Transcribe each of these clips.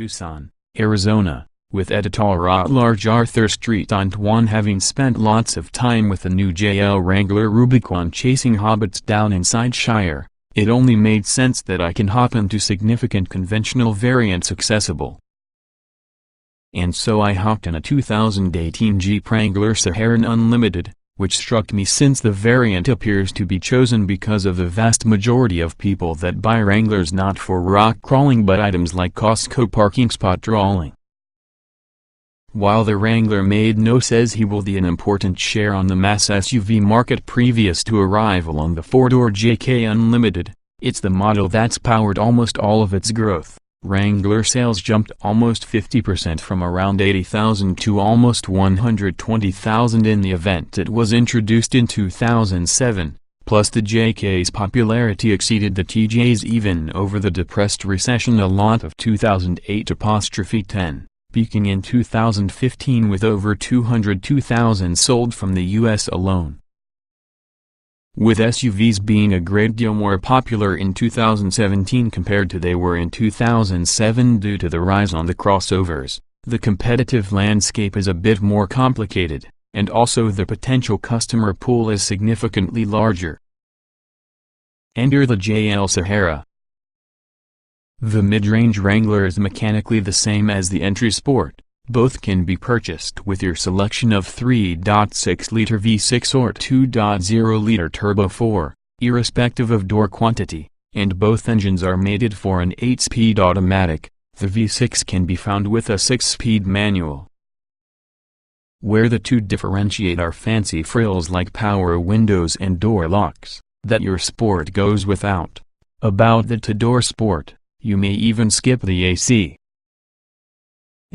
Tucson, Arizona, with editor at large Arthur Street and one having spent lots of time with the new JL Wrangler Rubicon chasing hobbits down inside Shire, it only made sense that I can hop into significant conventional variants accessible. And so I hopped in a 2018 Jeep Wrangler Sahara Unlimited, which struck me since the variant appears to be chosen because of the vast majority of people that buy Wranglers not for rock crawling but items like Costco parking spot drawing. While the Wrangler says he will be an important share on the mass SUV market previous to arrival on the four-door JK Unlimited, it's the model that's powered almost all of its growth. Wrangler sales jumped almost 50% from around 80,000 to almost 120,000 in the event it was introduced in 2007, plus the JK's popularity exceeded the TJ's even over the depressed recession a lot of 2008-10, peaking in 2015 with over 202,000 sold from the US alone. With SUVs being a great deal more popular in 2017 compared to they were in 2007 due to the rise on the crossovers, the competitive landscape is a bit more complicated, and also the potential customer pool is significantly larger. Enter the JL Sahara. The mid-range Wrangler is mechanically the same as the entry Sport. Both can be purchased with your selection of 3.6-liter V6 or 2.0-liter Turbo 4, irrespective of door quantity, and both engines are mated for an 8-speed automatic. The V6 can be found with a 6-speed manual. Where the two differentiate are fancy frills like power windows and door locks, that your Sport goes without. About the two-door Sport, you may even skip the AC.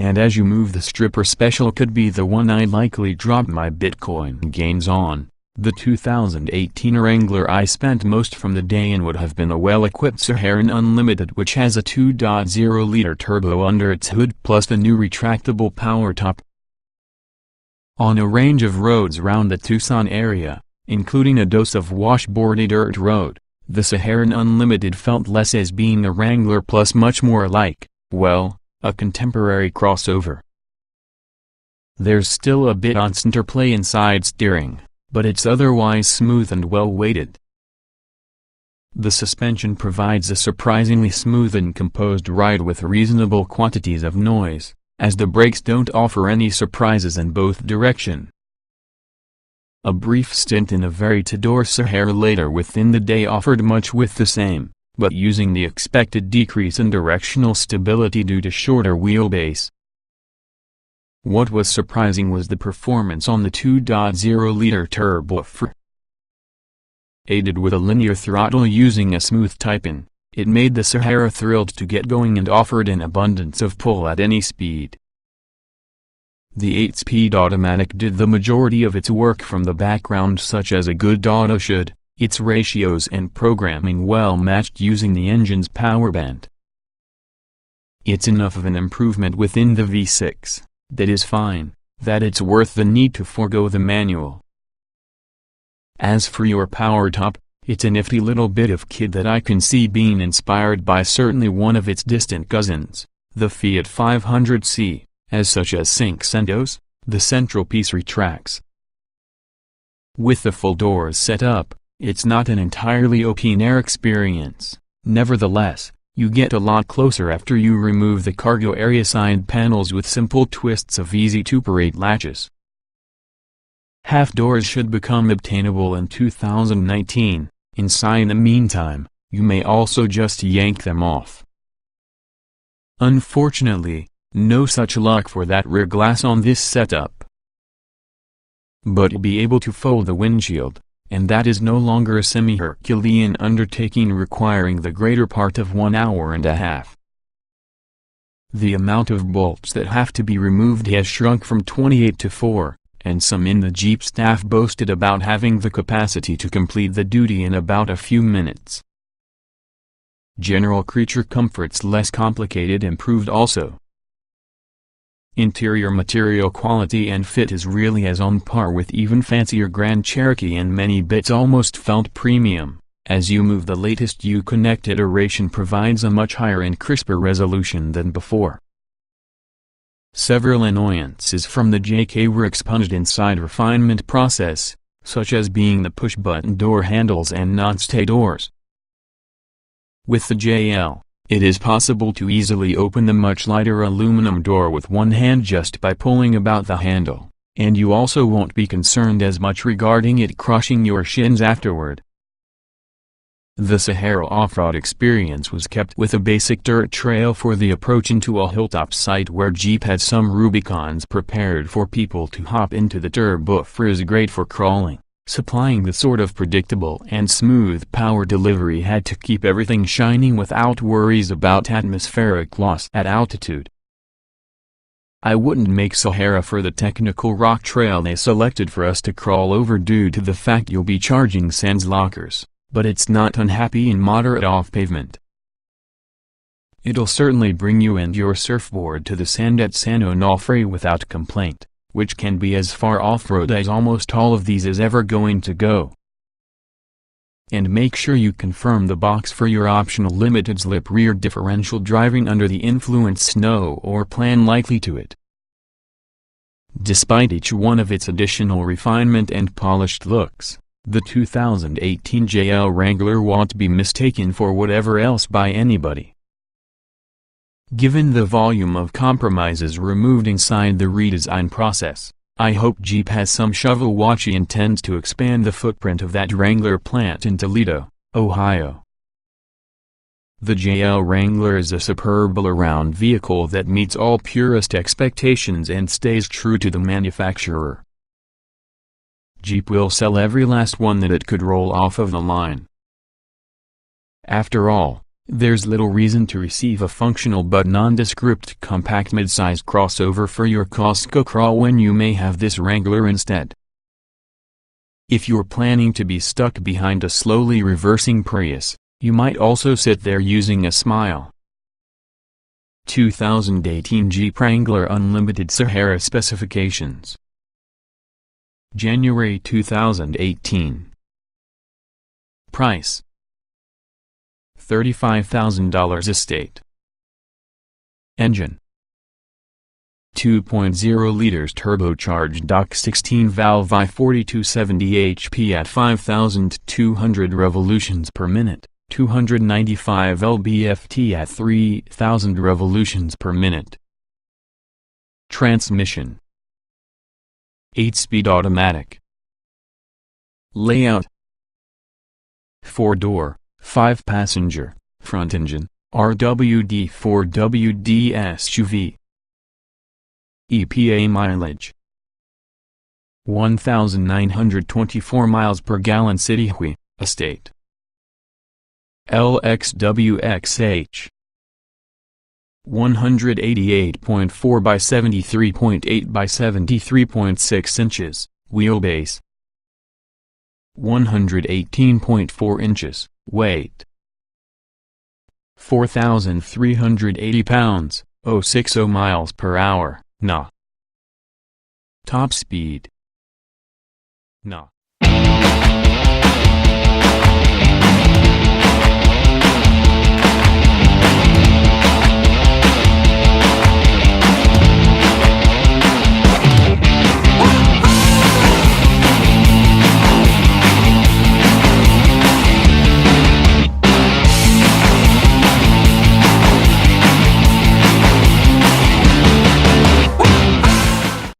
And as you move, the Stripper Special could be the one I'd likely drop my Bitcoin gains on. The 2018 Wrangler I spent most from the day in would have been a well-equipped Sahara Unlimited, which has a 2.0-liter turbo under its hood plus the new retractable power top. On a range of roads around the Tucson area, including a dose of washboardy dirt road, the Sahara Unlimited felt less as being a Wrangler plus much more like, well, a contemporary crossover. There's still a bit on interplay in side steering, but it's otherwise smooth and well-weighted. The suspension provides a surprisingly smooth and composed ride with reasonable quantities of noise, as the brakes don't offer any surprises in both direction. A brief stint in a very two-door Sahara later within the day offered much with the same, but using the expected decrease in directional stability due to shorter wheelbase. What was surprising was the performance on the 2.0-liter Turbo 4. Aided with a linear throttle using a smooth type-in, it made the Sahara thrilled to get going and offered an abundance of pull at any speed. The 8-speed automatic did the majority of its work from the background, such as a good auto should. Its ratios and programming well matched using the engine's power band. It's enough of an improvement within the V6, that is fine, that it's worth the need to forego the manual. As for your power top, it's a nifty little bit of kit that I can see being inspired by certainly one of its distant cousins, the Fiat 500c, as such as sync centos, the central piece retracts. With the full doors set up, it's not an entirely open-air experience. Nevertheless, you get a lot closer after you remove the cargo area side panels with simple twists of easy-to-operate latches. Half doors should become obtainable in 2019. Inside the meantime, you may also just yank them off. Unfortunately, no such luck for that rear glass on this setup. But you'll be able to fold the windshield, and that is no longer a semi-Herculean undertaking requiring the greater part of 1 hour and a half. The amount of bolts that have to be removed has shrunk from 28 to 4, and some in the Jeep staff boasted about having the capacity to complete the duty in about a few minutes. General creature comfort's less complicated improved also. Interior material quality and fit is really as on par with even fancier Grand Cherokee, and many bits almost felt premium. As you move, the latest Uconnect iteration provides a much higher and crisper resolution than before. Several annoyances from the JK were expunged inside refinement process, such as being the push-button door handles and non-stay doors. With the JL, it is possible to easily open the much lighter aluminum door with one hand just by pulling about the handle, and you also won't be concerned as much regarding it crushing your shins afterward. The Sahara off-road experience was kept with a basic dirt trail for the approach into a hilltop site where Jeep had some Rubicons prepared for people to hop into. The turbo is great for crawling, supplying the sort of predictable and smooth power delivery had to keep everything shining without worries about atmospheric loss at altitude. I wouldn't make Sahara for the technical rock trail they selected for us to crawl over due to the fact you'll be charging sands lockers, but it's not unhappy in moderate off-pavement. It'll certainly bring you and your surfboard to the sand at San Onofre without complaint, which can be as far off-road as almost all of these is ever going to go. And make sure you confirm the box for your optional limited slip rear differential driving under the influence snow or plan likely to it. Despite each one of its additional refinement and polished looks, the 2018 JL Wrangler won't be mistaken for whatever else by anybody. Given the volume of compromises removed inside the redesign process, I hope Jeep has some shovel watch intends to expand the footprint of that Wrangler plant in Toledo, Ohio. The JL Wrangler is a superb all-around vehicle that meets all purist expectations and stays true to the manufacturer. Jeep will sell every last one that it could roll off of the line. After all, there's little reason to receive a functional but nondescript compact midsize crossover for your Costco crawl when you may have this Wrangler instead. If you're planning to be stuck behind a slowly reversing Prius, you might also sit there using a smile. 2018 Jeep Wrangler Unlimited Sahara Specifications. January 2018. Price: $35,000 estate. Engine: 2.0 liters turbocharged DOC 16 valve I-4270 HP at 5,200 revolutions per minute, 295 lb-ft at 3,000 revolutions per minute. Transmission: 8-speed automatic. Layout: 4-door, 5-passenger, front engine, RWD 4WD SUV. EPA mileage: 1,924 miles per gallon. City Hui, estate. LXWXH: 188.4 by 73.8 by 73.6 inches, wheelbase. 118.4 inches, weight. 4,380 pounds, 060 miles per hour, nah. Top speed. Nah.